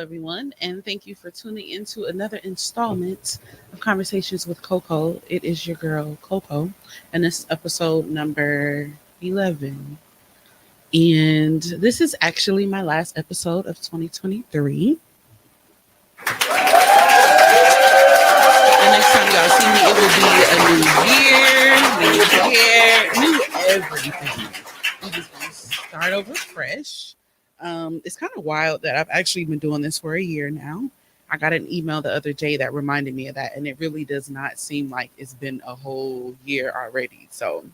everyone, and thank you for tuning into another installment of Conversations with Coco. It is your girl, Coco, and this is episode number 11. And this is actually my last episode of 2023. And next time y'all see me, it will be a new year, new everything. I'm just going to start over fresh. It's kind of wild that I've actually been doing this for a year now. I got an email the other day that reminded me of that, and it really does not seem like it's been a whole year already. So,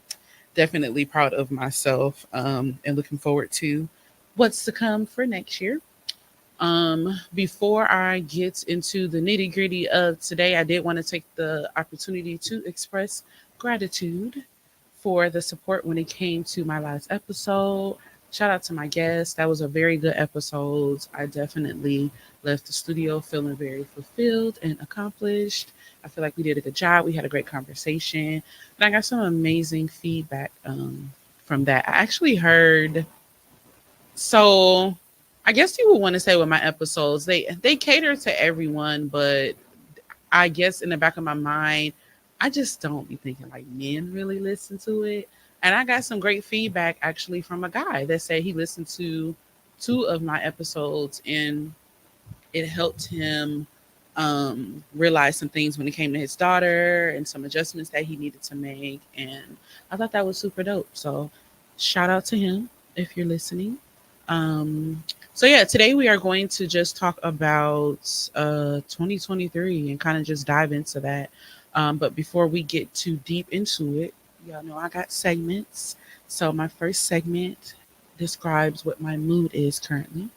definitely proud of myself and looking forward to what's to come for next year. Before I get into the nitty gritty of today, I did want to take the opportunity to express gratitude for the support when it came to my last episode. Shout out to my guest. That was a very good episode. I definitely left the studio feeling very fulfilled and accomplished. I feel like we did a good job. We had a great conversation. And I got some amazing feedback from that. I actually heard so I guess you would want to say with my episodes, they cater to everyone, but I guess in the back of my mind, I just don't be thinking like men really listen to it. And I got some great feedback actually from a guy that said he listened to two of my episodes and it helped him realize some things when it came to his daughter and some adjustments that he needed to make. And I thought that was super dope. So shout out to him if you're listening. So yeah, today we are going to just talk about 2023 and kind of just dive into that. But before we get too deep into it, y'all know I got segments. So my first segment describes what my mood is currently.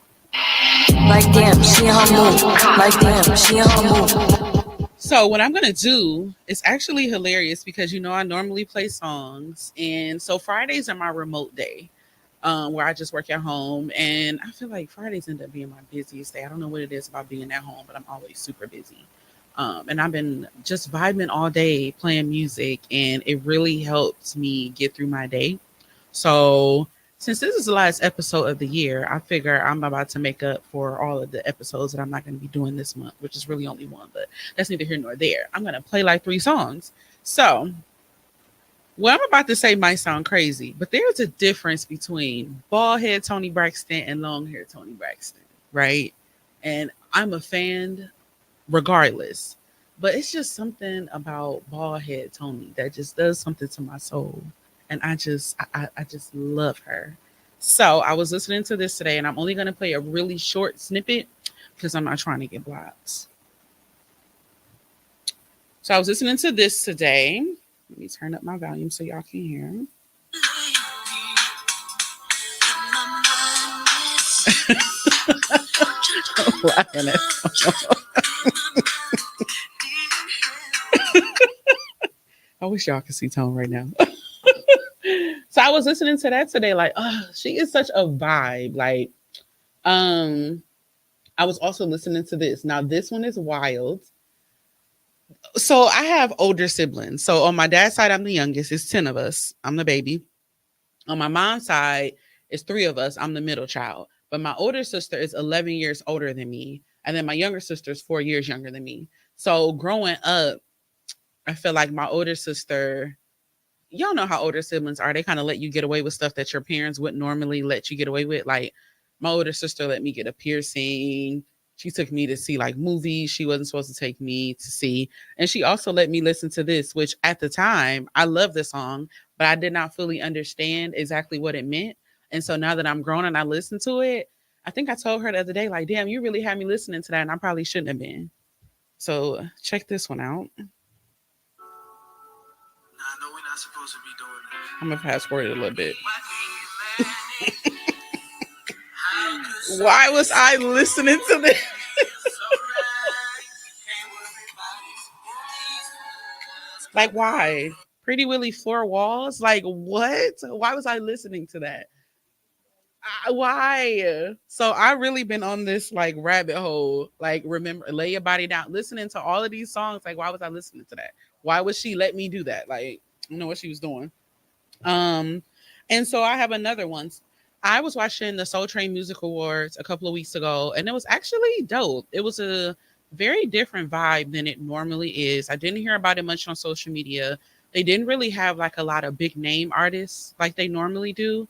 Like damn, she on move. Like damn, she on move. So what I'm gonna do is actually hilarious because I normally play songs, and so Fridays are my remote day, where I just work at home, and I feel like Fridays end up being my busiest day. I don't know what it is about being at home, but I'm always super busy. And I've been just vibing all day playing music, and it really helps me get through my day. So since this is the last episode of the year, I figure I'm about to make up for all of the episodes that I'm not going to be doing this month, which is really only one, but that's neither here nor there. I'm going to play like three songs. So what I'm about to say might sound crazy, but there's a difference between bald head Tony Braxton and long hair Tony Braxton, right? And I'm a fan regardless. But it's just something about bald head Tony that just does something to my soul. And I just love her. So I was listening to this today, and I'm only gonna play a really short snippet because I'm not trying to get blocked. So I was listening to this today. Let me turn up my volume so y'all can hear. I wish y'all could see Tone right now. So I was listening to that today, like, oh, she is such a vibe. Like, I was also listening to this. Now, this one is wild. So I have older siblings. So on my dad's side, I'm the youngest. It's 10 of us. I'm the baby. On my mom's side, it's three of us. I'm the middle child. But my older sister is 11 years older than me. And then my younger sister is 4 years younger than me. So growing up, I feel like my older sister, y'all know how older siblings are. They kind of let you get away with stuff that your parents wouldn't normally let you get away with. Like my older sister let me get a piercing. She took me to see like movies she wasn't supposed to take me to see. And she also let me listen to this, which at the time I love the song, but I did not fully understand exactly what it meant. And so now that I'm grown and I listen to it, I think I told her the other day, like, damn, you really had me listening to that. And I probably shouldn't have been. So check this one out. I know we're not supposed to be doing that. I'm gonna fast forward it a little bit. Why was I listening to this? Like, why? Pretty Willie Four Walls? Like, what? Why was I listening to that? Why? So I really been on this like rabbit hole. Like, remember, lay your body down, listening to all of these songs. Like, why was I listening to that? Why would she let me do that? Like, I don't know what she was doing. And so I have another one. I was watching the Soul Train Music Awards a couple of weeks ago, and it was actually dope. It was a very different vibe than it normally is. I didn't hear about it much on social media. They didn't really have like a lot of big name artists like they normally do.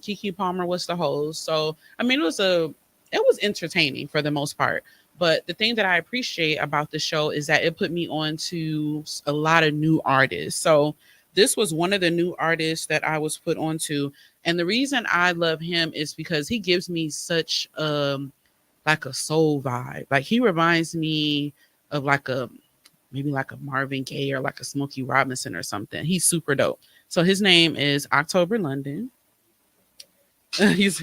Kiki Palmer was the host, so I mean, it was entertaining for the most part. But the thing that I appreciate about the show is that it put me on to a lot of new artists. So this was one of the new artists that I was put onto, and the reason I love him is because he gives me such like a soul vibe. Like he reminds me of like a maybe like a Marvin Gaye or like a Smokey Robinson or something. He's super dope. So his name is October London. He's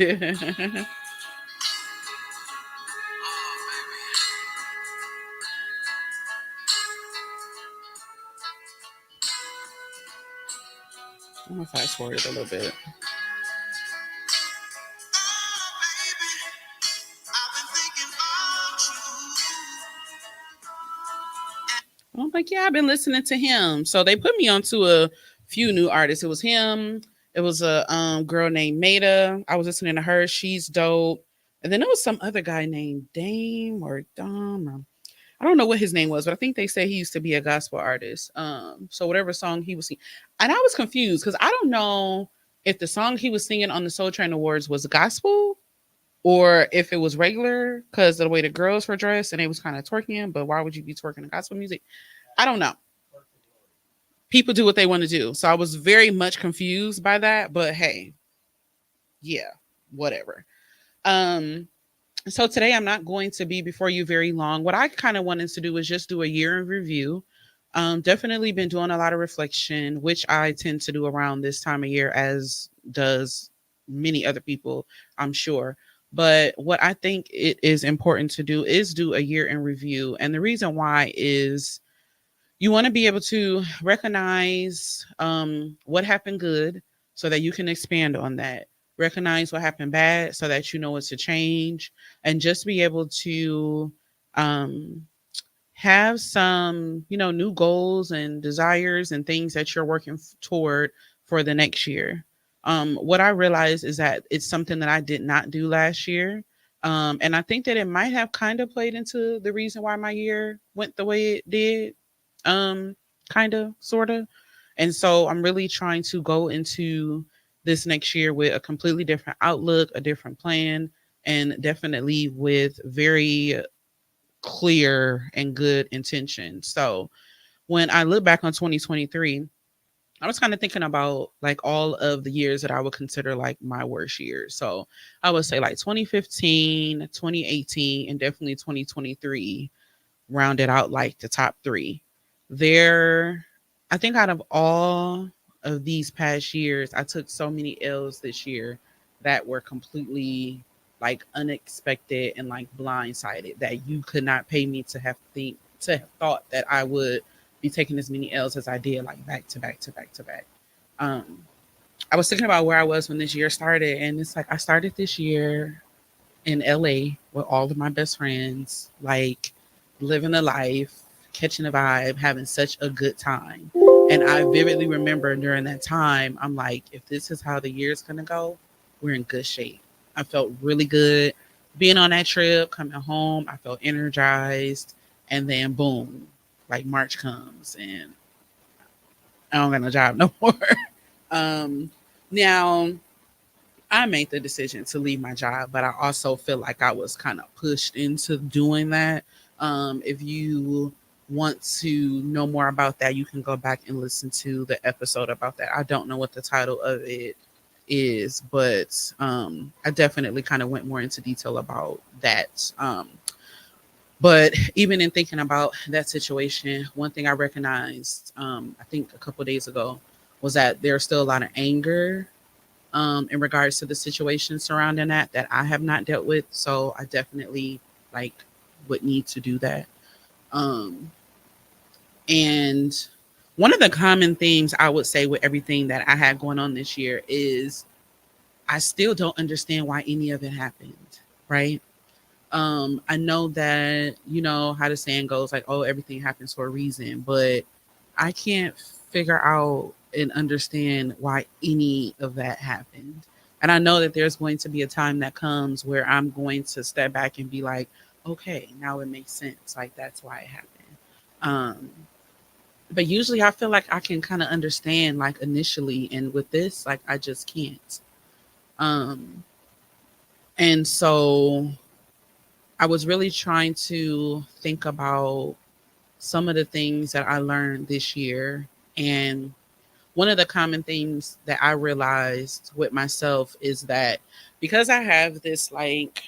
I'm gonna fast forward a little bit. I'm like, yeah, I've been listening to him. So they put me onto a few new artists. It was him. It was a girl named Maida. I was listening to her. She's dope. And then there was some other guy named Dame or Dom. Or, I don't know what his name was, but I think they say he used to be a gospel artist. So whatever song he was singing, and I was confused because I don't know if the song he was singing on the Soul Train Awards was gospel or if it was regular because of the way the girls were dressed and they was kind of twerking. But why would you be twerking to gospel music? I don't know. People do what they want to do. So I was very much confused by that, but hey, yeah, whatever. Um so today I'm not going to be before you very long. What I kind of wanted to do was just do a year in review. Definitely been doing a lot of reflection, which I tend to do around this time of year, as does many other people, I'm sure. But what I think it is important to do is do a year in review. And the reason why is you want to be able to recognize what happened good so that you can expand on that. Recognize what happened bad so that you know what to change, and just be able to um, have some, new goals and desires and things that you're working toward for the next year. What I realized is that it's something that I did not do last year. And I think that it might have kind of played into the reason why my year went the way it did, um, kind of, sort of. And so I'm really trying to go into this next year with a completely different outlook, a different plan, and definitely with very clear and good intention. So when I look back on 2023, I was kind of thinking about like all of the years that I would consider like my worst years. So I would say like 2015, 2018, and definitely 2023 rounded out like the top three. There, I think out of all of these past years, I took so many L's this year that were completely like unexpected and like blindsided that you could not pay me to have thought that I would be taking as many L's as I did, like back to back to back to back. Um, I was thinking about where I was when this year started, and it's like I started this year in LA with all of my best friends, like living a life, catching a vibe, having such a good time. And I vividly remember during that time, I'm like, if this is how the year's gonna go, we're in good shape. I felt really good being on that trip, coming home. I felt energized, and then boom, like March comes, and I don't got no job no more. um, Now I made the decision to leave my job, but I also feel like I was kind of pushed into doing that. If you want to know more about that, you can go back and listen to the episode about that. I don't know what the title of it is, but I definitely kind of went more into detail about that. But even in thinking about that situation, one thing I recognized, I think a couple of days ago, was that there's still a lot of anger in regards to the situation surrounding that I have not dealt with. So I definitely like would need to do that. Um, and one of the common themes I would say with everything that I had going on this year is I still don't understand why any of it happened. Right. I know that, how the saying goes, like, oh, everything happens for a reason, but I can't figure out and understand why any of that happened. And I know that there's going to be a time that comes where I'm going to step back and be like, okay, now it makes sense. Like that's why it happened. Um, but usually I feel like I can kind of understand like initially, and with this, like I just can't. Um, and so I was really trying to think about some of the things that I learned this year. And one of the common things that I realized with myself is that because I have this, like,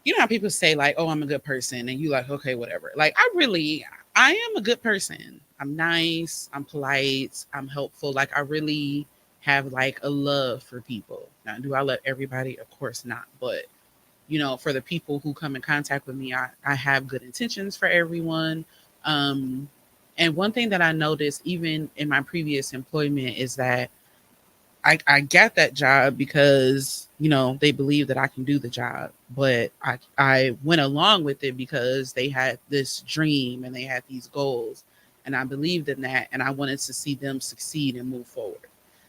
you know how people say, like, oh, I'm a good person, and you like, okay, whatever. Like, I am a good person. I'm nice, I'm polite, I'm helpful. Like, I really have like a love for people. Now, do I love everybody? Of course not. But for the people who come in contact with me, I have good intentions for everyone. Um, and one thing that I noticed, even in my previous employment, is that I got that job because, they believe that I can do the job. But I went along with it because they had this dream and they had these goals. And I believed in that. And I wanted to see them succeed and move forward.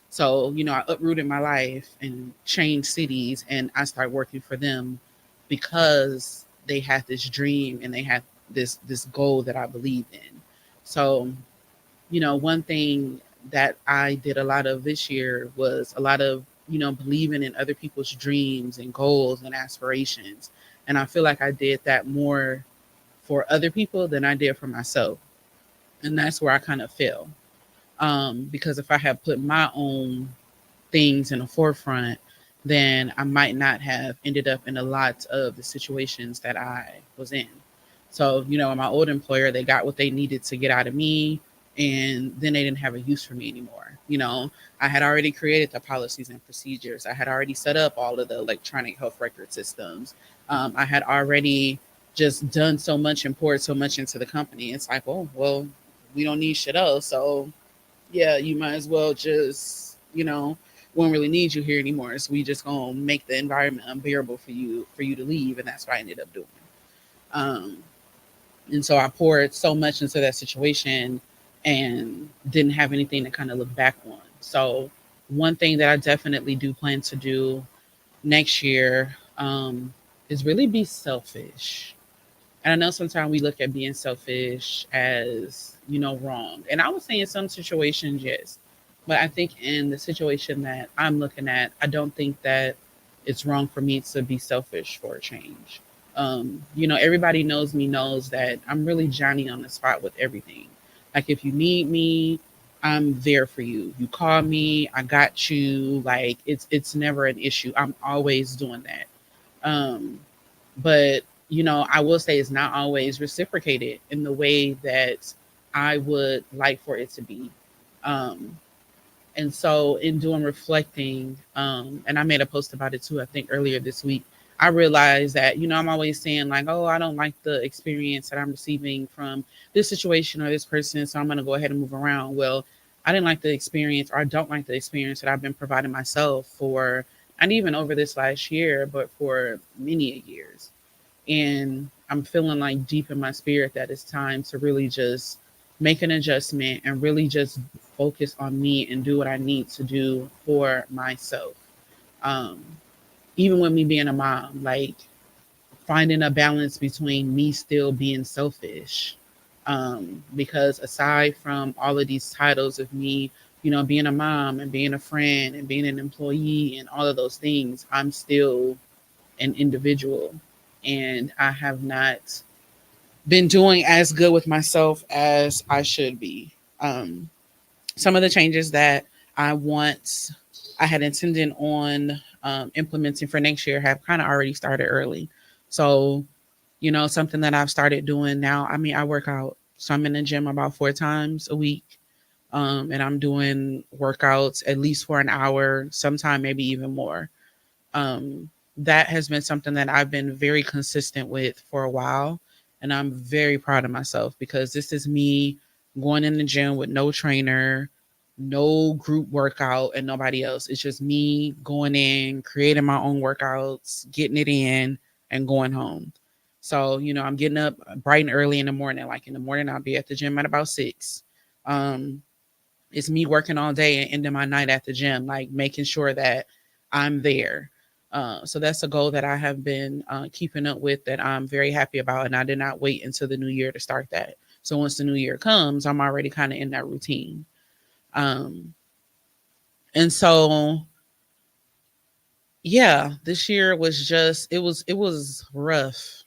So, I uprooted my life and changed cities and I started working for them because they had this dream and they had this goal that I believed in. So, one thing that I did a lot of this year was a lot of, believing in other people's dreams and goals and aspirations. And I feel like I did that more for other people than I did for myself. And that's where I kind of fail. Because if I had put my own things in the forefront, then I might not have ended up in a lot of the situations that I was in. So, my old employer, they got what they needed to get out of me, and then they didn't have a use for me anymore. I had already created the policies and procedures. I had already set up all of the electronic health record systems. I had already just done so much and poured so much into the company. It's like, oh, well, we don't need shit else. So yeah, you might as well just, we don't really need you here anymore. So we just gonna make the environment unbearable for you to leave, and that's what I ended up doing. Um, and so I poured so much into that situation and didn't have anything to kind of look back on. So one thing that I definitely do plan to do next year is really be selfish. And I know sometimes we look at being selfish as, wrong. And I would say in some situations, yes. But I think in the situation that I'm looking at, I don't think that it's wrong for me to be selfish for a change. Everybody knows me, knows that I'm really Johnny on the spot with everything. Like if you need me, I'm there for you. You call me, I got you. Like it's never an issue. I'm always doing that. Um, but I will say it's not always reciprocated in the way that I would like for it to be. Um, and so in doing reflecting, and I made a post about it too, I think earlier this week, I realized that, I'm always saying like, oh, I don't like the experience that I'm receiving from this situation or this person, so I'm going to go ahead and move around. Well, I didn't like the experience, or I don't like the experience that I've been providing myself for, not even over this last year, but for many years. And I'm feeling like deep in my spirit that it's time to really just make an adjustment and really just focus on me and do what I need to do for myself. Um, Even with me being a mom, like finding a balance between me still being selfish. Because aside from all of these titles of me, being a mom and being a friend and being an employee and all of those things, I'm still an individual. And I have not been doing as good with myself as I should be. Some of the changes that I want, I had intended on implementing for next year have kind of already started early. So, something that I've started doing now, I mean, I work out. So I'm in the gym about 4 times a week. And I'm doing workouts at least for an hour, sometime maybe even more. Um, that has been something that I've been very consistent with for a while. And I'm very proud of myself because this is me going in the gym with no trainer, no group workout, and nobody else. It's just me going in, creating my own workouts, getting it in, and going home. So, I'm getting up bright and early in the morning. Like in the morning, I'll be at the gym at about 6. Um, it's me working all day and ending my night at the gym, like making sure that I'm there. So that's a goal that I have been keeping up with that I'm very happy about. And I did not wait until the new year to start that. So once the new year comes, I'm already kind of in that routine. Um, and so, yeah, this year was just, it was rough.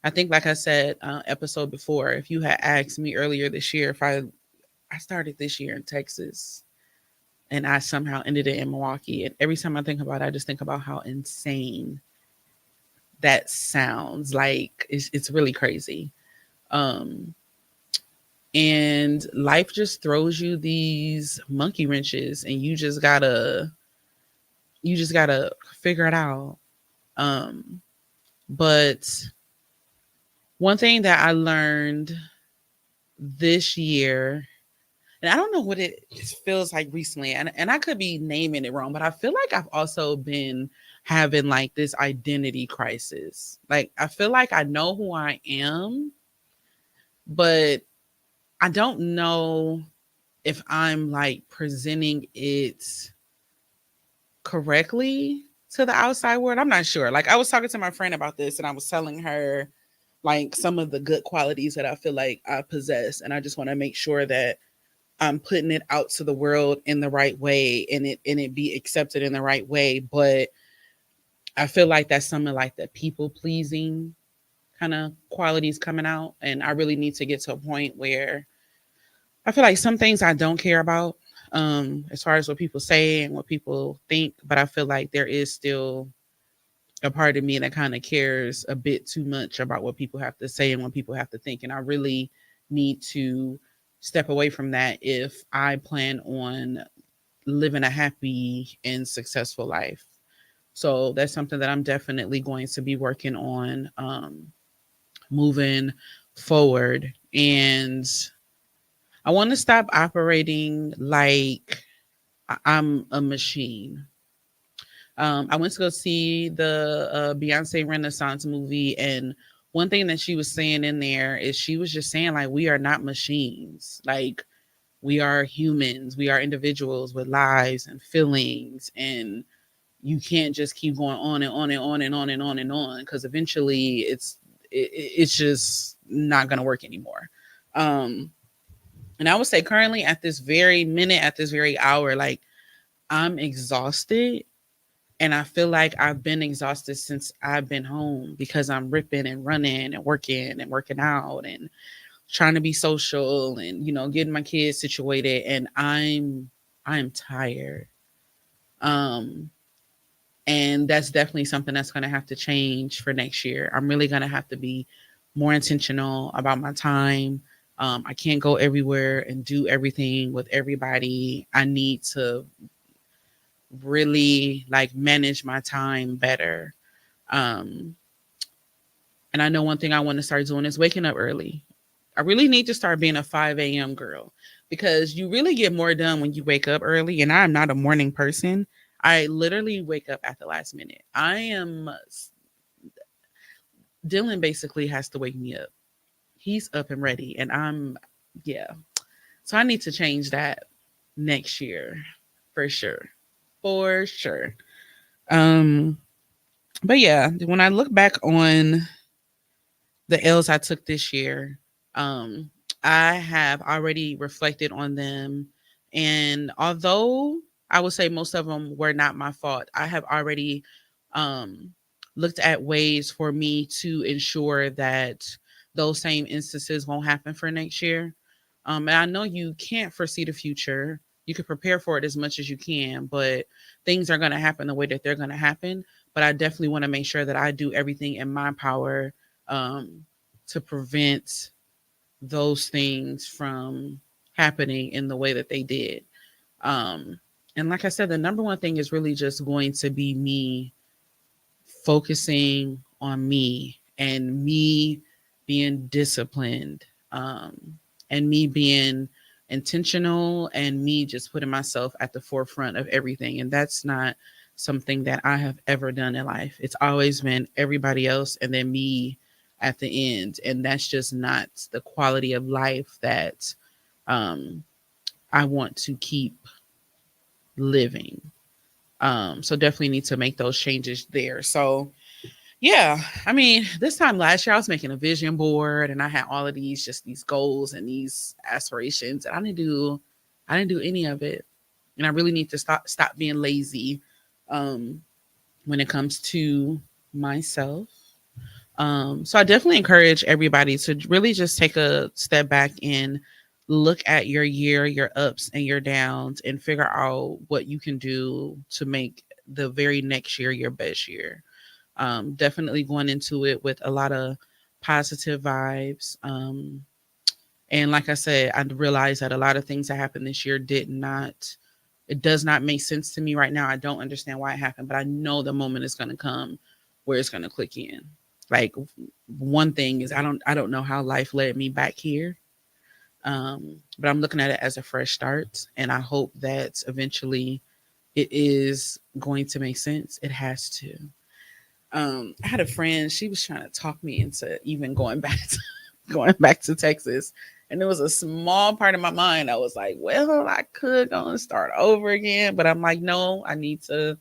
I think, like I said, episode before, if you had asked me earlier this year, if I started this year in Texas and I somehow ended it in Milwaukee. And every time I think about it, I just think about how insane that sounds. Like it's really crazy. Um, and life just throws you these monkey wrenches, and you just gotta figure it out. Um, but one thing that I learned this year, and I don't know what it feels like recently, and I could be naming it wrong, but I feel like I've also been having like this identity crisis. Like I feel like I know who I am, but I don't know if I'm like presenting it correctly to the outside world. I'm not sure. Like I was talking to my friend about this and I was telling her like some of the good qualities that I feel like I possess, and I just want to make sure that I'm putting it out to the world in the right way, and it be accepted in the right way. But I feel like that's some of like the people pleasing kind of qualities coming out. And I really need to get to a point where I feel like some things I don't care about, as far as what people say and what people think, but I feel like there is still a part of me that kind of cares a bit too much about what people have to say and what people have to think. And I really need to step away from that if I plan on living a happy and successful life. So that's something that I'm definitely going to be working on, moving forward. And I want to stop operating like I'm a machine. I went to go see the Beyonce Renaissance movie, and one thing that she was saying in there is she was just saying like we are not machines. Like we are humans. We are individuals with lives and feelings, and you can't just keep going on and on and on and on and on and on because eventually it's just not going to work anymore. Um, and I would say currently at this very minute, at this very hour, like I'm exhausted, and I feel like I've been exhausted since I've been home because I'm ripping and running and working out and trying to be social and getting my kids situated, and I'm tired. Um and that's definitely something that's going to have to change for next year. I'm really going to have to be more intentional about my time. I can't go everywhere and do everything with everybody. I need to really like manage my time better. Um, and I know one thing I want to start doing is waking up early. I really need to start being a 5 a.m. girl because you really get more done when you wake up early. And I'm not a morning person. I literally wake up at the last minute. Dylan basically has to wake me up. He's up and ready. And yeah. So I need to change that next year for sure. For sure. Um, but yeah, when I look back on the L's I took this year, um, I have already reflected on them. And although I would say most of them were not my fault, I have already um, looked at ways for me to ensure that those same instances won't happen for next year. And I know you can't foresee the future. You can prepare for it as much as you can, but things are going to happen the way that they're going to happen. But I definitely want to make sure that I do everything in my power, um, to prevent those things from happening in the way that they did. Um, and like I said, the number one thing is really just going to be me focusing on me and me being disciplined, and me being intentional and me just putting myself at the forefront of everything. And that's not something that I have ever done in life. It's always been everybody else and then me at the end. And that's just not the quality of life that um, I want to keep living. So definitely need to make those changes there. So yeah, I mean, this time last year I was making a vision board and I had all of these goals and these aspirations, and I didn't do any of it. And I really need to stop being lazy um when it comes to myself. So I definitely encourage everybody to really just take a step back and look at your year, your ups and your downs, and figure out what you can do to make the very next year your best year. Definitely going into it with a lot of positive vibes. And like I said, I realized that a lot of things that happened this year it does not make sense to me right now. I don't understand why it happened, but I know the moment is going to come where it's going to click in. Like one thing is I don't know how life led me back here. But I'm looking at it as a fresh start, and I hope that eventually it is going to make sense. It has to. I had a friend, she was trying to talk me into even going back to going back to Texas. And there was a small part of my mind I was like, well, I could go and start over again. But I'm like, no, I need to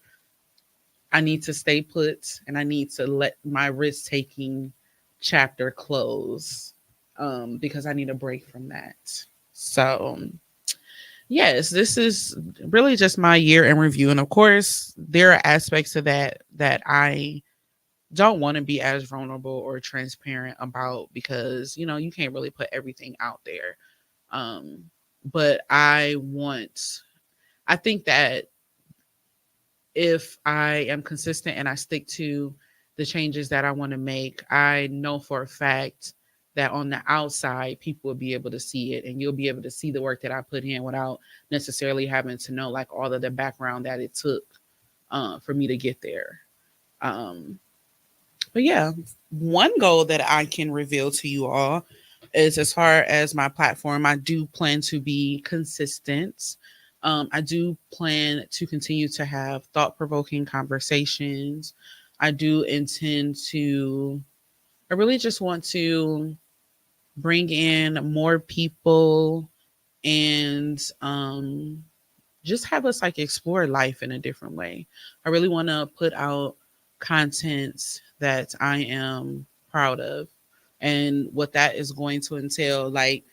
stay put and I need to let my risk taking chapter close. Because I need a break from that. So yes, this is really just my year in review. And of course, there are aspects of that I don't want to be as vulnerable or transparent about, because you can't really put everything out there. But I think that if I am consistent and I stick to the changes that I want to make, I know for a fact that on the outside people will be able to see it, and you'll be able to see the work that I put in without necessarily having to know like all of the background that it took for me to get there. um, but yeah, one goal that I can reveal to you all is, as far as my platform, I do plan to be consistent. I do plan to continue to have thought provoking conversations. I do intend to, I really just want to bring in more people and just have us like explore life in a different way. I really want to put out content that I am proud of, and what that is going to entail. Like,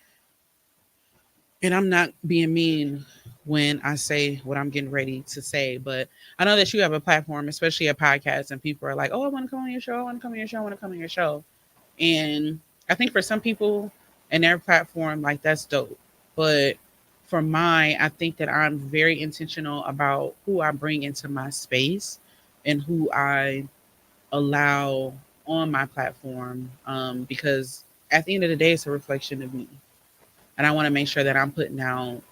and I'm not being mean when I say what I'm getting ready to say, but I know that you have a platform, especially a podcast, and people are like, oh, I want to come on your show. I want to come on your show. I want to come on your show. And I think for some people and their platform, like that's dope. But for mine, I think that I'm very intentional about who I bring into my space and who I allow on my platform. Because at the end of the day, it's a reflection of me. And I want to make sure that I'm putting out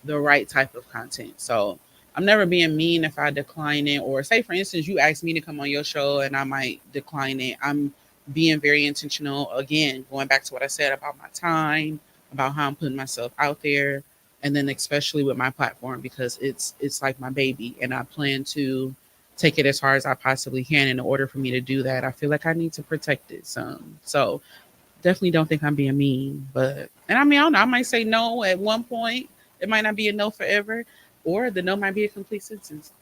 the right type of content. So I'm never being mean if I decline it, or say, for instance, you ask me to come on your show and I might decline it. I'm being very intentional. Again, going back to what I said about my time, about how I'm putting myself out there, and then especially with my platform, because it's like my baby, and I plan to take it as far as I possibly can. In order for me to do that, I feel like I need to protect it some. So definitely don't think I'm being mean, but and I mean I don't know, I might say no at one point. It might not be a no forever, or the no might be a complete sentence.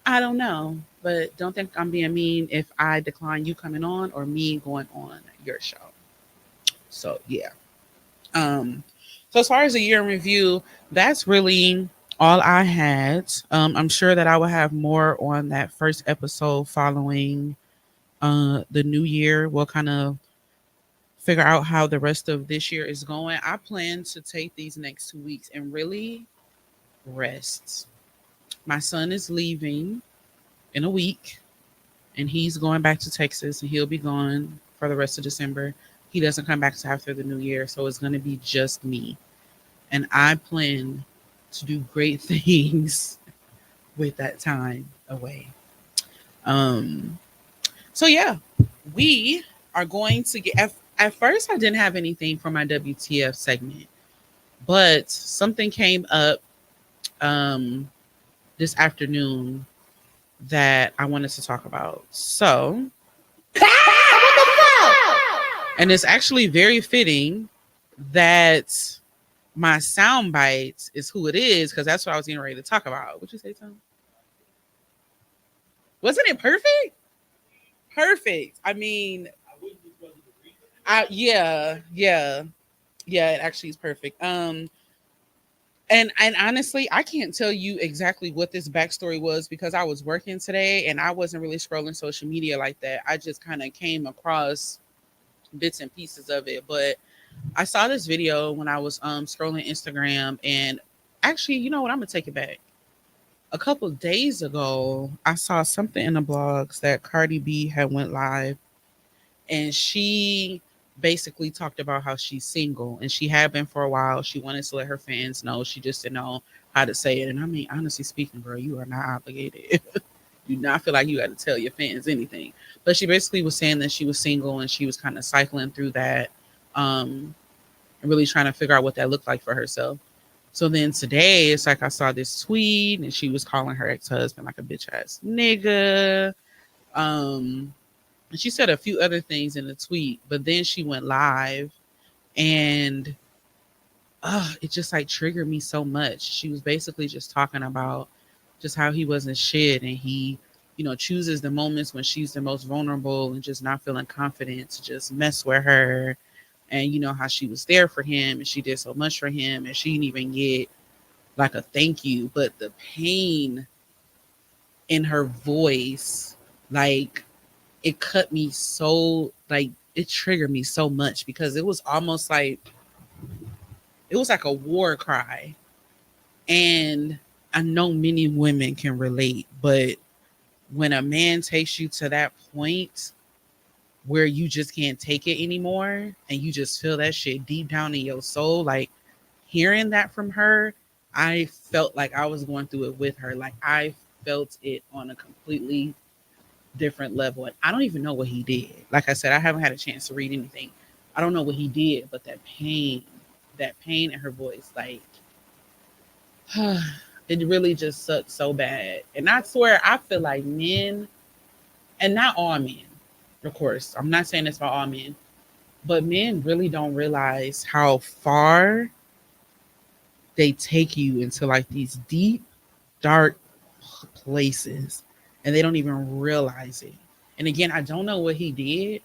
I don't know, but don't think I'm being mean if I decline you coming on or me going on your show. So yeah. Um, so as far as the year in review, that's really all I had. I'm sure that I will have more on that first episode following the new year. We'll kind of figure out how the rest of this year is going. I plan to take these next 2 weeks and really rest. My son is leaving in a week, and he's going back to Texas, and he'll be gone for the rest of December. He doesn't come back to after the new year, so it's going to be just me. And I plan to do great things with that time away. Um, so yeah, we are going to get. At first, I didn't have anything for my WTF segment, but something came up um, this afternoon that I wanted to talk about. So, and it's actually very fitting that my sound bites is who it is, because that's what I was getting ready to talk about. Would you say something? Wasn't it perfect? Perfect. I mean, yeah, it actually is perfect. And honestly, I can't tell you exactly what this backstory was because I was working today and I wasn't really scrolling social media like that. I just kind of came across bits and pieces of it. But I saw this video when I was scrolling Instagram, and actually, you know what? I'm gonna take it back. A couple of days ago, I saw something in the blogs that Cardi B had went live, and she basically talked about how she's single and she had been for a while. She wanted to let her fans know. She just didn't know how to say it. And I mean, honestly speaking, girl, you are not obligated. Do not feel like you got to tell your fans anything. But she basically was saying that she was single and she was kind of cycling through that, and really trying to figure out what that looked like for herself. So then today, it's like I saw this tweet and she was calling her ex husband like a bitch ass nigga. Um, and she said a few other things in the tweet, but then she went live and it just like triggered me so much. She was basically just talking about just how he wasn't shit and he, chooses the moments when she's the most vulnerable and just not feeling confident to just mess with her. And how she was there for him and she did so much for him and she didn't even get like a thank you, but the pain in her voice, like it cut me so, like it triggered me so much because it was almost like it was like a war cry. And I know many women can relate, but when a man takes you to that point where you just can't take it anymore and you just feel that shit deep down in your soul, like hearing that from her, I felt like I was going through it with her. Like I felt it on a completely different level. And I don't even know what he did. Like I said, I haven't had a chance to read anything. I don't know what he did, but that pain in her voice, like it really just sucked so bad. And I swear, I feel like men, and not all men, of course, I'm not saying this for all men, but men really don't realize how far they take you into like these deep, dark places, and they don't even realize it. And again, I don't know what he did,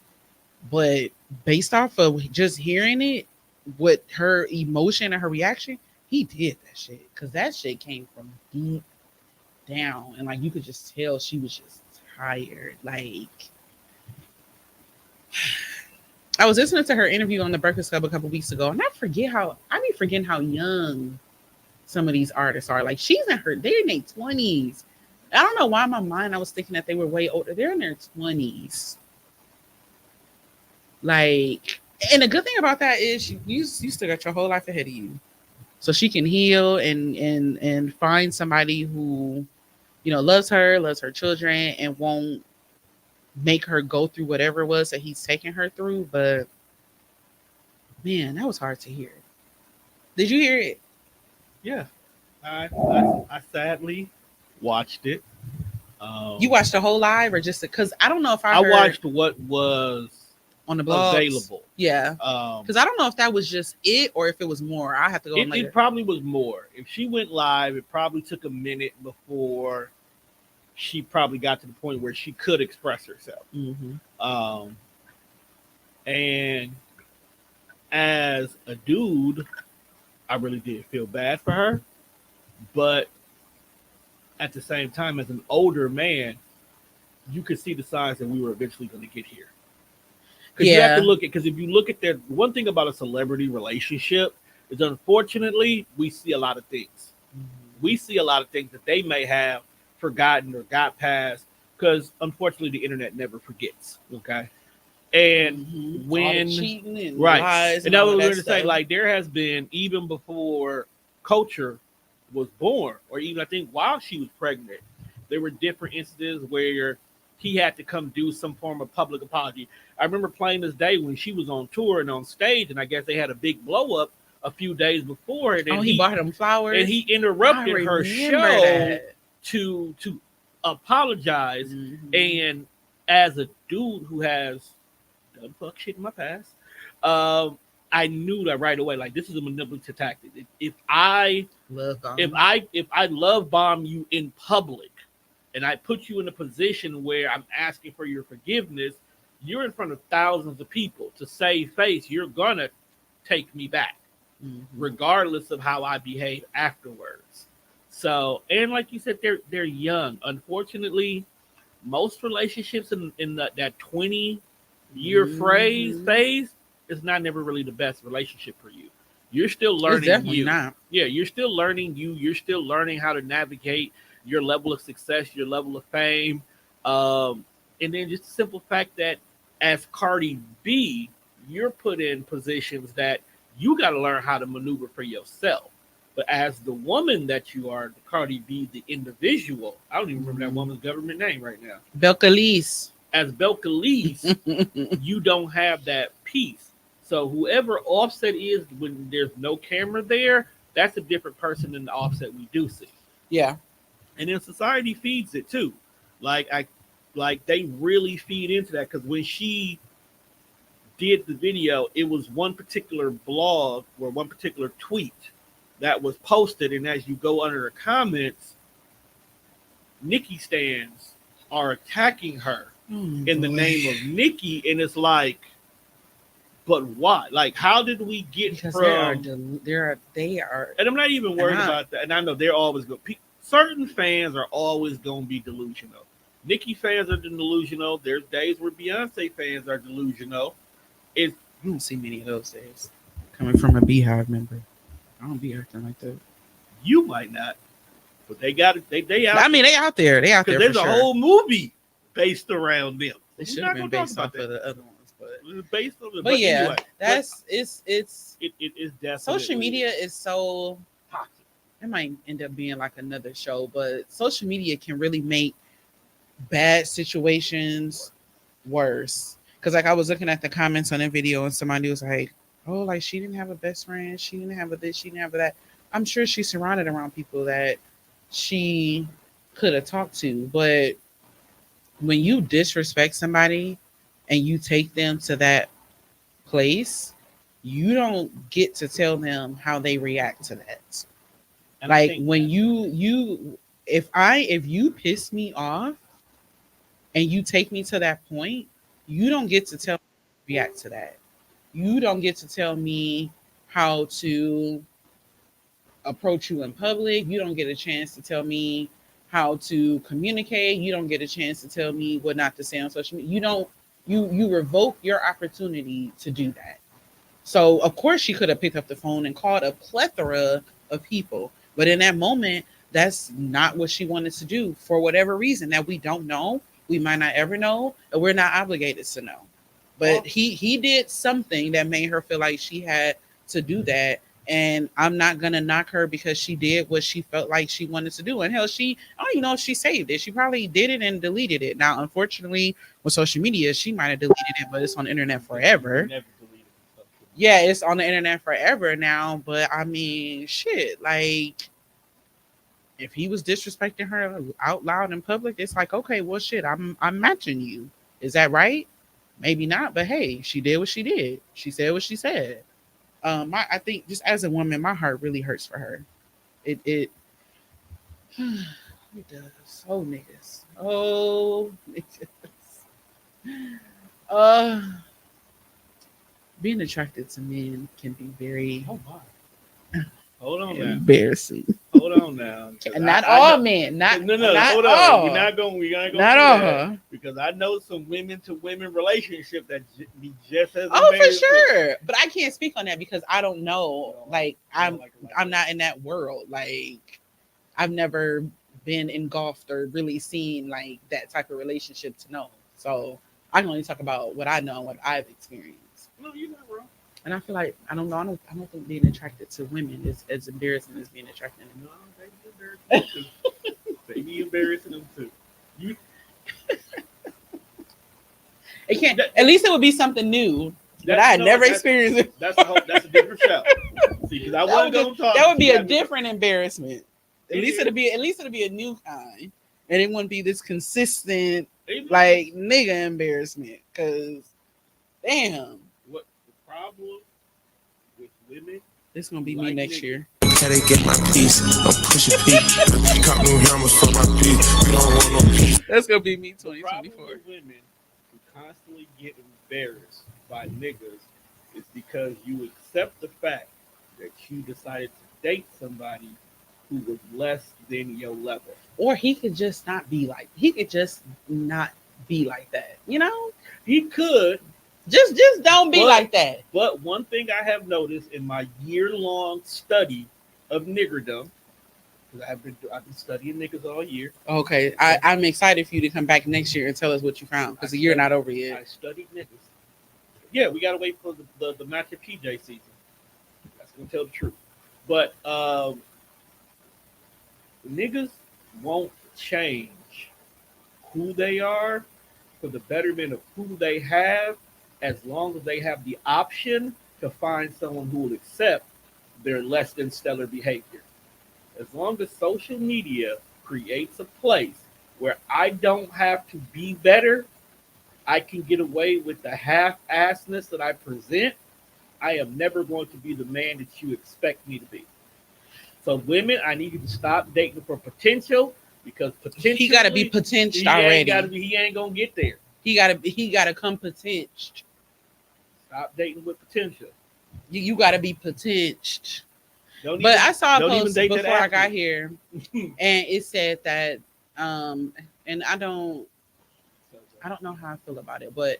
but based off of just hearing it, what her emotion and her reaction, he did that shit because that shit came from deep down, and like you could just tell she was just tired. Like I was listening to her interview on the Breakfast Club a couple weeks ago, and I be forgetting how young some of these artists are. Like they're in their 20s. I don't know why in my mind I was thinking that they were way older. They're in their 20s. Like, and the good thing about that is you still got your whole life ahead of you. So she can heal and find somebody who, loves her children, and won't make her go through whatever it was that he's taking her through. But man, that was hard to hear. Did you hear it? Yeah, I sadly watched it. You watched the whole live or just because I don't know if I watched what was on the blogs available. Yeah, because I don't know if that was just it or if it was more. I have to go. It probably was more. If she went live, it probably took a minute before she probably got to the point where she could express herself. Mm-hmm. And as a dude, I really did feel bad for her, but at the same time, as an older man, you could see the signs that we were eventually going to get here. Because you have to look at, because if you look at their, one thing about a celebrity relationship is, unfortunately, we see a lot of things. We see a lot of things that they may have forgotten or got past, because unfortunately the internet never forgets. Okay. And when cheating and right, lies and that was going to say, like, there has been, even before Culture was born, or even I think while she was pregnant, there were different instances where he had to come do some form of public apology. I remember playing this day when she was on tour and on stage, and I guess they had a big blow up a few days before it. And he bought him flowers, and he interrupted her show to apologize. Mm-hmm. And as a dude who has done fuck shit in my past, I knew that right away. Like, this is a manipulative tactic. If I love bomb you in public, and I put you in a position where I'm asking for your forgiveness, you're in front of thousands of people. To save face, you're gonna take me back, regardless of how I behave afterwards. So, and like you said, they're young. Unfortunately, most relationships in that 20-year phase is not never really the best relationship for you. You're still learning. It's definitely you. not. Yeah, you're still learning you. You're still learning how to navigate your level of success, your level of fame, and then just the simple fact that as Cardi B, you're put in positions that you got to learn how to maneuver for yourself. But as the woman that you are, Cardi B, the individual, I don't even remember that woman's government name right now. Belcalis. As Belcalis, you don't have that piece. So whoever Offset is, when there's no camera there, that's a different person than the Offset we do see. Yeah. And then society feeds it too. Like they really feed into that, because when she did the video, it was one particular blog or one particular tweet that was posted, and as you go under the comments, Nicki stans are attacking her in the name of Nicki, and it's like, but why? Like, how did we get Because from? they are. And I'm not even worried about that. And I know they're always going. Certain fans are always going to be delusional. Nicki fans are delusional. There's days where Beyonce fans are delusional. You don't see many of those days coming from a Beehive member. I don't be acting like that. You might not, but they got it. They out. I mean, they out there. They out there. There's for a sure. whole movie based around them. It should have been based off of the other ones, but It's based on but yeah, anyway, it's it is definitely social media is so toxic. it might end up being like another show, but social media can really make bad situations worse. Because like I was looking at the comments on that video, and somebody was like, "Oh, like she didn't have a best friend, she didn't have a this, she didn't have a that." I'm sure she's surrounded around people that she could have talked to, but when you disrespect somebody and you take them to that place, you don't get to tell them how they react to that. And like when if you piss me off and you take me to that point, you don't get to tell me how to react to that. You don't get to tell me how to approach you in public. You don't get a chance to tell me how to communicate. You don't get a chance to tell me what not to say on social media. You revoke your opportunity to do that. So of course she could have picked up the phone and called a plethora of people, but in that moment, that's not what she wanted to do for whatever reason that we don't know. We might not ever know, and we're not obligated to know. But he did something that made her feel like she had to do that. And I'm not gonna knock her because she did what she felt like she wanted to do. And hell, I don't even know if she saved it. She probably did it and deleted it. Now, unfortunately, with social media, she might have deleted it, but it's on the internet forever. Yeah, it's on the internet forever now. But I mean, shit, like if he was disrespecting her out loud in public, it's like, okay, well, shit, I'm matching you. Is that right? Maybe not, but hey, she did what she did. She said what she said. I think just as a woman, my heart really hurts for her. It does. Oh niggas. Oh niggas. Being attracted to men can be very Hold on now. embarrassing. Hold on now. Not all men. Not hold on. All. We're not going. Not all. Because I know some women to women relationship that be just as. Oh, for sure. But I can't speak on that because I don't know. Like I'm not in that world. Like I've never been engulfed or really seen like that type of relationship to know. So I can only talk about what I know and what I've experienced. No, you're not wrong. And I feel like I don't think being attracted to women is as embarrassing as being attracted to men. No, they be embarrassing them too. You it can't. At least it would be something new that I had never experienced. That's a different show. See, because I wasn't going to talk. That would be a different embarrassment. At least it'll be a new kind, and it wouldn't be this consistent like nigga embarrassment. Because damn. Problem with women. It's gonna be me next year. Gotta get my piece. I'm pushing P. Cop new hammers for my piece. We don't want no That's gonna be me The problem 2024. with women who constantly get embarrassed by niggas is because you accept the fact that you decided to date somebody who was less than your level. Or he could just not be like. He could just not be like that. You know, He could, just don't be But- like that. but one thing I have noticed in my year-long study of niggerdom, because I've been studying niggas all year. Okay, I'm excited for you to come back next year and tell us what you found because the year not over yet. I studied niggas. Yeah, we gotta wait for the match of PJ season. That's gonna tell the truth. But niggas won't change who they are for the betterment of who they have, as long as they have the option to find someone who will accept their less than stellar behavior. As long as social media creates a place where I don't have to be better, I can get away with the half-assness that I present, I am never going to be the man that you expect me to be. So women, I need you to stop dating for potential, because potential He got to be potential already. He ain't gonna get there. He got to come potential. Stop dating with potential. You got to be potential. Don't But even- I saw a don't even post date that before I got athlete. here, and it said that, and I don't know how I feel about it, but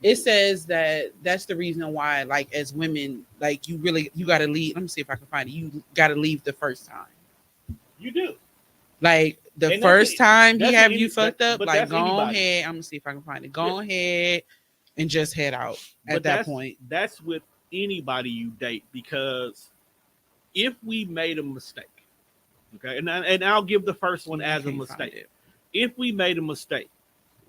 it says that that's the reason why, like, as women, like, you got to leave. Let me see if I can find it. You got to leave the first time. You do. Like the And first time he that's have any- you fucked that- up, but like that's go anybody. ahead. I'm gonna see if I can find it. Go ahead and just head out But at that point. That's with anybody you date, because if we made a mistake, okay, and I'll give the first one I as a can't find mistake. it. If we made a mistake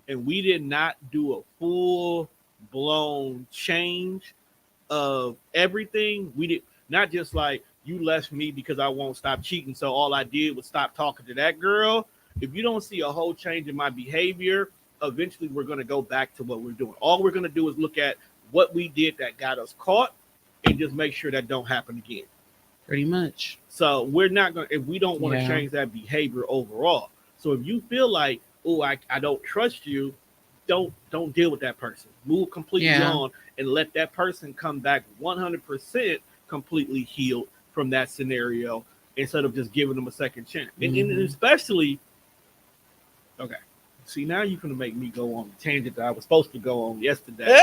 and we did not do a full blown change of everything, we did not just like you left me because I won't stop cheating, so all I did was stop talking to that girl. If you don't see a whole change in my behavior, eventually we're going to go back to what we're doing. All we're going to do is look at what we did that got us caught and just make sure that don't happen again. Pretty much. So we're not going to, if we don't want to Yeah. change that behavior overall. So if you feel like, oh, I don't trust you, don't deal with that person. Move completely Yeah. on and let that person come back 100% completely healed from that scenario, instead of just giving them a second chance. And Mhm. especially, okay, see, now you're going to make me go on the tangent that I was supposed to go on yesterday.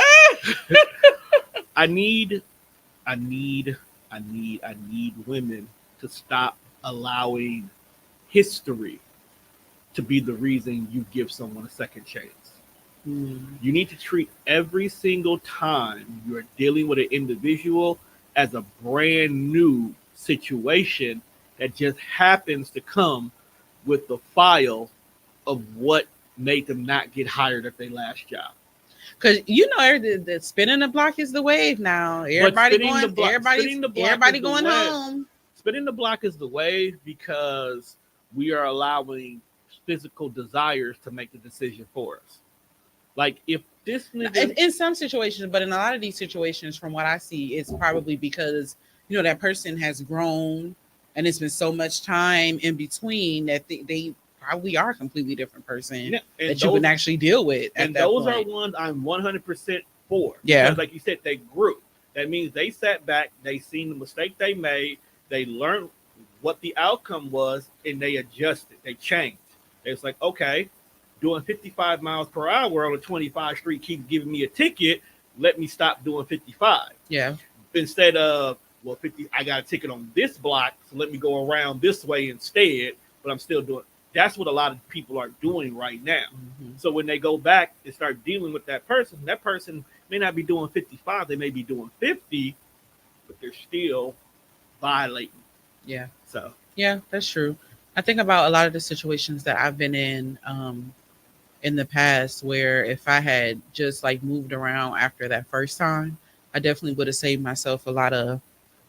I need women to stop allowing history to be the reason you give someone a second chance. You need to treat every single time you're dealing with an individual as a brand new situation that just happens to come with the file of what made them not get hired at their last job. Because the spinning the block is the wave now. Everybody spinning the block- spinning the block everybody is the going wave. home. Spinning the block is the wave because we are allowing physical desires to make the decision for us. Like if this nigga, In some situations, but in a lot of these situations, from what I see, it's probably because that person has grown, and it's been so much time in between that they probably are a completely different person and that you would actually deal with. and those are ones I'm 100% for. Yeah. Because like you said, they grew. That means they sat back, they seen the mistake they made, they learned what the outcome was, and they adjusted, they changed. It's like, okay, doing 55 miles per hour on a 25 street keeps giving me a ticket. Let me stop doing 55. Yeah. Instead of, well, 50, I got a ticket on this block, so let me go around this way instead, but I'm still doing. That's what a lot of people are doing right now. Mhm. So when they go back and start dealing with that person may not be doing 55, they may be doing 50, but they're still violating. Yeah. So Yeah, that's true. I think about a lot of the situations that I've been in the past, where if I had just like moved around after that first time, I definitely would have saved myself a lot of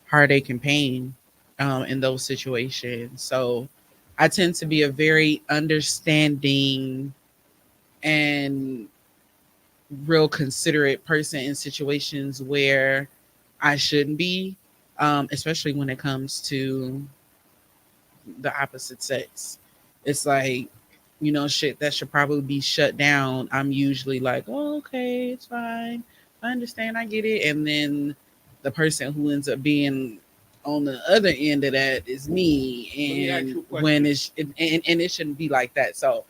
heartache and pain in those situations. So I tend to be a very understanding and real considerate person in situations where I shouldn't be, especially when it comes to the opposite sex. It's like, shit that should probably be shut down, I'm usually like, oh, okay, it's fine. I understand, I get it. And then the person who ends up being on the other end of that is Let me me. ask And you a when question. and it shouldn't be like that. So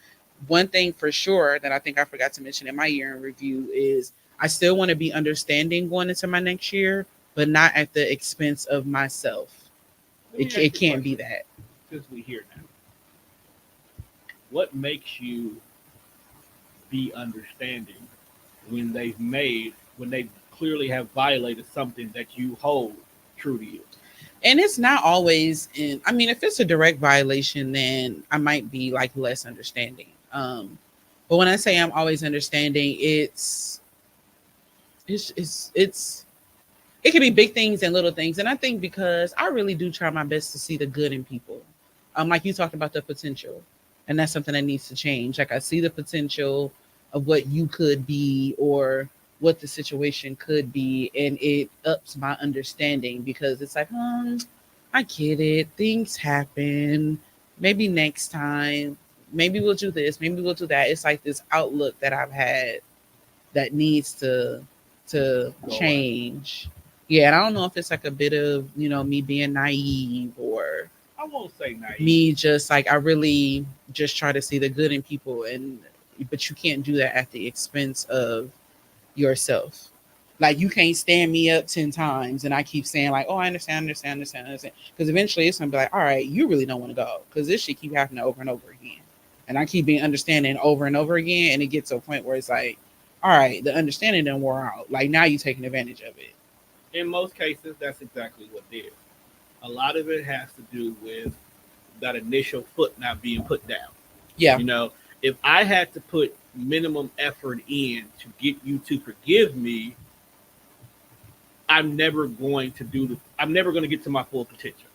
one thing for sure that I think I forgot to mention in my year in review is I still want to be understanding going into my next year, but not at the expense of myself. Let me It ask you a can't be question. that. Since we here now, what makes you be understanding when they clearly have violated something that you hold true to you? And it's not always in, I mean, if it's a direct violation, then I might be like less understanding. But when I say I'm always understanding, it's it can be big things and little things. And I think because I really do try my best to see the good in people. Like you talked about the potential. And that's something that needs to change. Like I see the potential of what you could be or what the situation could be, and it ups my understanding because it's like, I get it. Things happen. Maybe next time. Maybe we'll do this. Maybe we'll do that. It's like this outlook that I've had that needs to Go away. change. Yeah, and I don't know if it's like a bit of me being naive or I won't say naive. me just like I really just try to see the good in people, and but you can't do that at the expense of yourself. Like you can't stand me up 10 times and I keep saying like, oh, I understand. Because eventually it's gonna be like, all right, you really don't want to go because this shit keep happening over and over again. And I keep being understanding over and over again, and it gets to a point where it's like, all right, the understanding done wore out. Like now you taking advantage of it. In most cases, that's exactly what it is. A lot of it has to do with that initial foot not being put down. Yeah. You know, if I had to put minimum effort in to get you to forgive me, I'm never going to get to my full potential.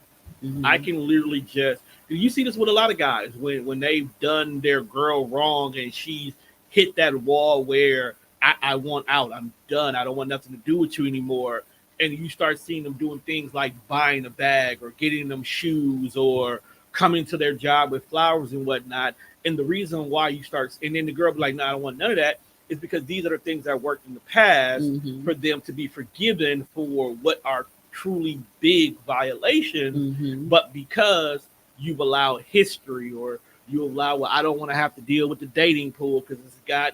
I Hmm. can literally just, you see this with a lot of guys when they've done their girl wrong and she's hit that wall where I want out, I'm done, I don't want nothing to do with you anymore. And you start seeing them doing things like buying a bag or getting them shoes or coming to their job with flowers and whatnot. And the reason why you start, and then the girl be like, no, I don't want none of that, is because these are the things that worked in the past Hmm. for them to be forgiven for what are truly big violations. Hmm. But because you've allowed history or you allow, well, I don't want to have to deal with the dating pool because it's got,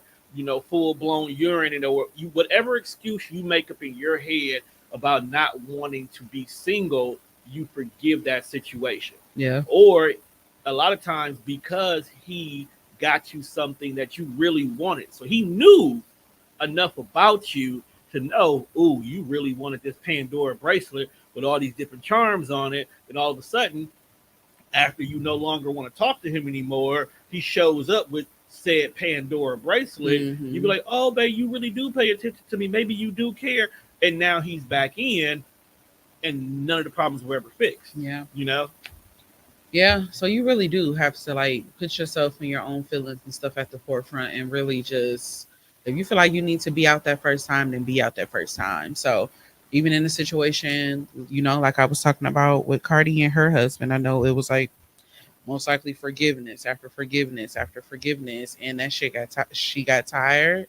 full blown urine in it, or you, whatever excuse you make up in your head about not wanting to be single, you forgive that situation. Yeah. Or a lot of times because he got you something that you really wanted. So he knew enough about you to know, oh, you really wanted this Pandora bracelet with all these different charms on it. And all of a sudden, after you no longer want to talk to him anymore, he shows up with said Pandora bracelet. You be Hmm. like, oh, babe, you really do pay attention to me. Maybe you do care. And now he's back in, and none of the problems were ever fixed. Yeah. You know, Yeah, so you really do have to like put yourself and your own feelings and stuff at the forefront and really just if you feel like you need to be out that first time, then be out that first time. So even in the situation, like I was talking about with Cardi and her husband, I know it was like most likely forgiveness after forgiveness after forgiveness, and that shit she got tired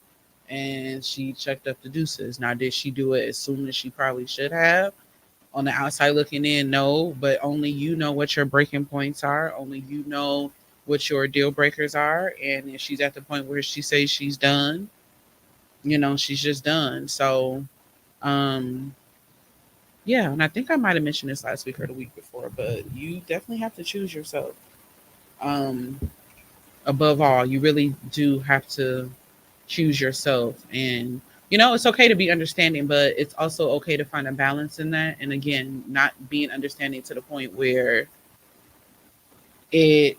and she checked up the deuces. Now, did she do it as soon as she probably should have? On the outside looking in, no, but only you know what your breaking points are. Only you know what your deal breakers are. And if she's at the point where she says she's done, she's just done. So, um, yeah, and I think I might have mentioned this last week or the week before, but you definitely have to choose yourself. Um, Above all, you really do have to choose yourself. And it's okay to be understanding, but it's also okay to find a balance in that. And again, not being understanding to the point where it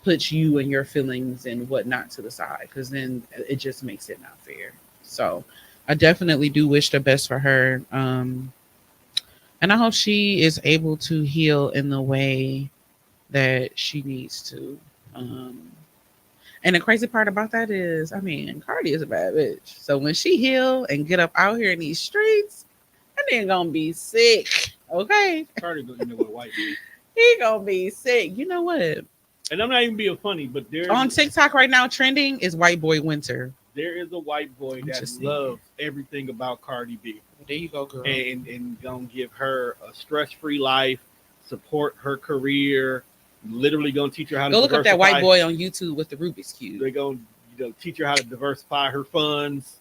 puts you and your feelings and whatnot to the side, because then it just makes it not fair. So I definitely do wish the best for her. And I hope she is able to heal in the way that she needs to. Um, And the crazy part about that is, I mean, Cardi is a bad bitch. So when she heal and get up out here in these streets, that nigga gonna be sick. Okay, Cardi, with a white man. he gonna be sick. You know what? And I'm not even being funny, but On TikTok right now, trending is White Boy Winter. there is a white boy I'm that just saying. loves everything about Cardi B There you go, girl. and gonna give her a stress-free life, support her career, literally gonna teach her how to Go look up that white diversify. boy on YouTube with the Rubik's Cube. They're gonna teach her how to diversify her funds.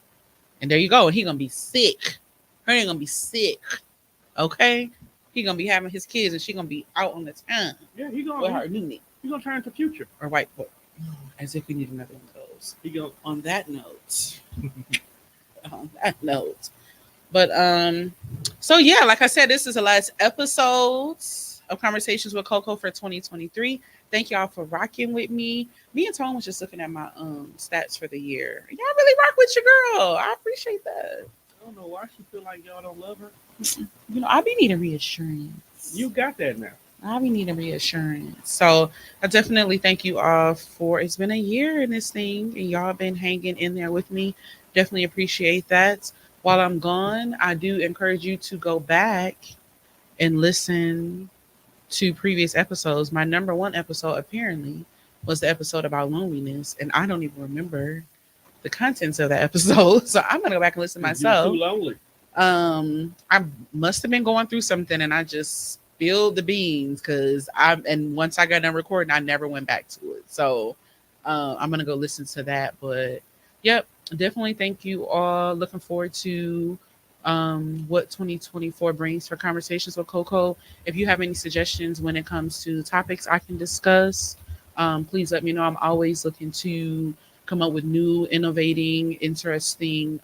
And there you go. He gonna be sick. Her ain't gonna be sick. Okay? He gonna be having his kids and she gonna be out on the town Yeah, he with gonna her Nene he gonna turn into Future. or white boy. As if we need another one of those. He gonna On that note. On that note. But so yeah, like I said, this is the last episode of Conversations with Coco for 2023. Thank y'all for rocking with me. Me and Tone was just looking at my stats for the year. Y'all really rock with your girl. I appreciate that. I don't know why she feel like y'all don't love her. You know, I be needing reassurance. You got that now. I be needing reassurance. So I definitely thank you all for it's been a year in this thing and y'all been hanging in there with me. Definitely appreciate that. While I'm gone, I do encourage you to go back and listen to previous episodes. My number one episode apparently was the episode about loneliness, and I don't even remember the contents of that episode. So I'm gonna go back and listen You're myself. too lonely. I must have been going through something and I just spilled the beans and once I got done recording, I never went back to it. So I'm gonna go listen to that. But yep, definitely thank you all. Looking forward to what 2024 brings for Conversations with Coco. If you have any suggestions when it comes to topics I can discuss, please let me know. I'm always looking to come up with new, innovating, interesting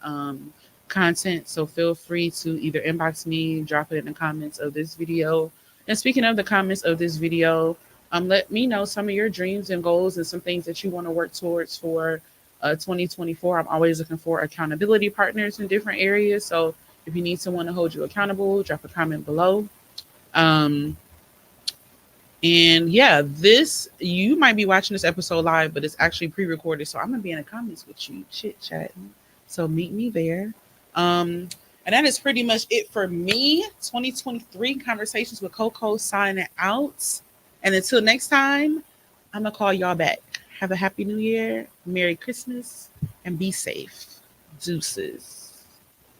content. So feel free to either inbox me, drop it in the comments of this video. And speaking of the comments of this video, let me know some of your dreams and goals and some things that you want to work towards for 2024. I'm always looking for accountability partners in different areas. So if you need someone to hold you accountable, drop a comment below. And yeah, you might be watching this episode live, but it's actually pre-recorded. So I'm gonna be in the comments with you, chit-chatting. So meet me there. And that is pretty much it for me. 2023 Conversations with Coco signing out. And until next time, I'm gonna call y'all back. Have a happy new year, Merry Christmas, and be safe. Deuces.